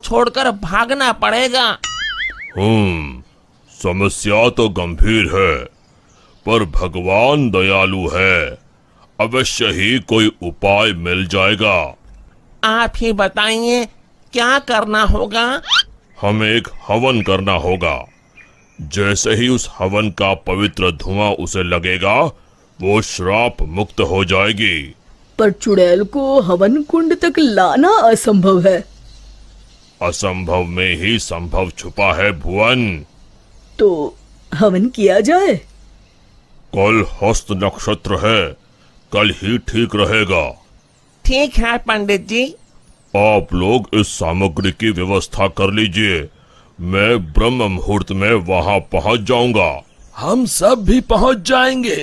छोड़कर भागना पड़ेगा। समस्या तो गंभीर है, पर भगवान दयालु है, अवश्य ही कोई उपाय मिल जाएगा। आप ही बताइए क्या करना होगा। हमें एक हवन करना होगा। जैसे ही उस हवन का पवित्र धुआं उसे लगेगा, वो श्राप मुक्त हो जाएगी। पर चुड़ैल को हवन कुंड तक लाना असंभव है। असंभव में ही संभव छुपा है भुवन। तो हवन किया जाए। कल हस्त नक्षत्र है, कल ही ठीक रहेगा। ठीक है पंडित जी। आप लोग इस सामग्री की व्यवस्था कर लीजिए, मैं ब्रह्म मुहूर्त में वहां पहुंच जाऊंगा। हम सब भी पहुंच जाएंगे।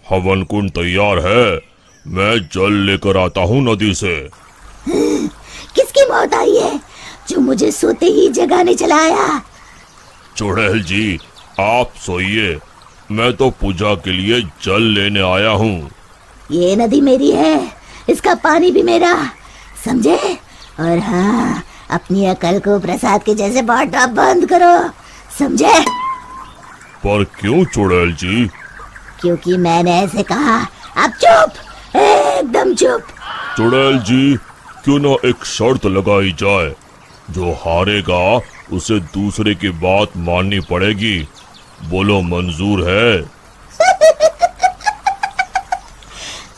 हवन कुंड तैयार है, मैं जल लेकर आता हूँ नदी से। किसकी मौत आई है जो मुझे सोते ही जगाने चला आया? चुड़ैल जी, आप सोइए, मैं तो पूजा के लिए जल लेने आया हूँ। ये नदी मेरी है, इसका पानी भी मेरा, समझे? और हाँ, अपनी अकल को प्रसाद के जैसे बांटना बंद करो, समझे? पर क्यों चुड़ैल जी? क्योंकि मैंने ऐसे कहा। अब चुप, एकदम चुप। चुड़ैल जी, क्यों न एक शर्त लगाई जाए, जो हारेगा उसे दूसरे की बात माननी पड़ेगी। बोलो, मंजूर है?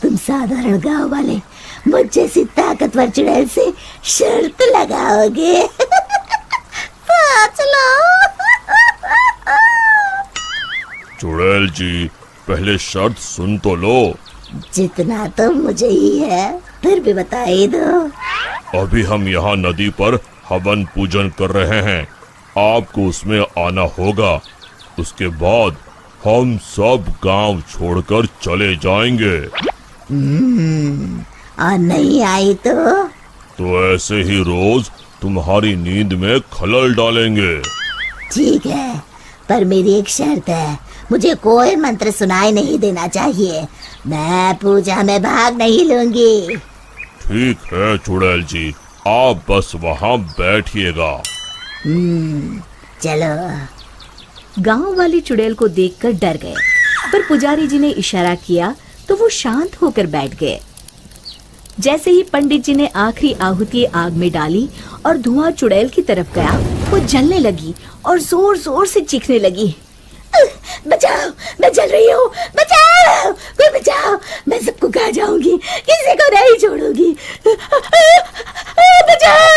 तुम साधारण गांव वाले मुझ जैसी ताकतवर चुड़ैल से शर्त लगाओगे? सोच लो। चुड़ैल जी, पहले शर्त सुन तो लो। जितना तो मुझे ही है, फिर भी बता ही दो। अभी हम यहाँ नदी पर हवन पूजन कर रहे हैं, आपको उसमें आना होगा। उसके बाद हम सब गांव छोड़कर चले जाएंगे। और नहीं आई तो ऐसे ही रोज तुम्हारी नींद में खलल डालेंगे। ठीक है, पर मेरी एक शर्त है, मुझे कोई मंत्र सुनाई नहीं देना चाहिए। मैं पूजा में भाग नहीं लूंगी। ठीक है चुड़ैल जी, आप बस वहाँ बैठिएगा। चलो। गांव वाले चुड़ैल को देखकर डर गए, पर पुजारी जी ने इशारा किया तो वो शांत होकर बैठ गए। जैसे ही पंडित जी ने आखिरी आहुति आग में डाली और धुआं चुड़ैल की तरफ गया, वो जलने लगी और जोर जोर से चीखने लगी। बचाओ, मैं जल रही हूँ, बचाओ, कोई बचाओ, मैं सबको खा जाऊंगी, किसी को नहीं छोड़ूंगी, बचाओ।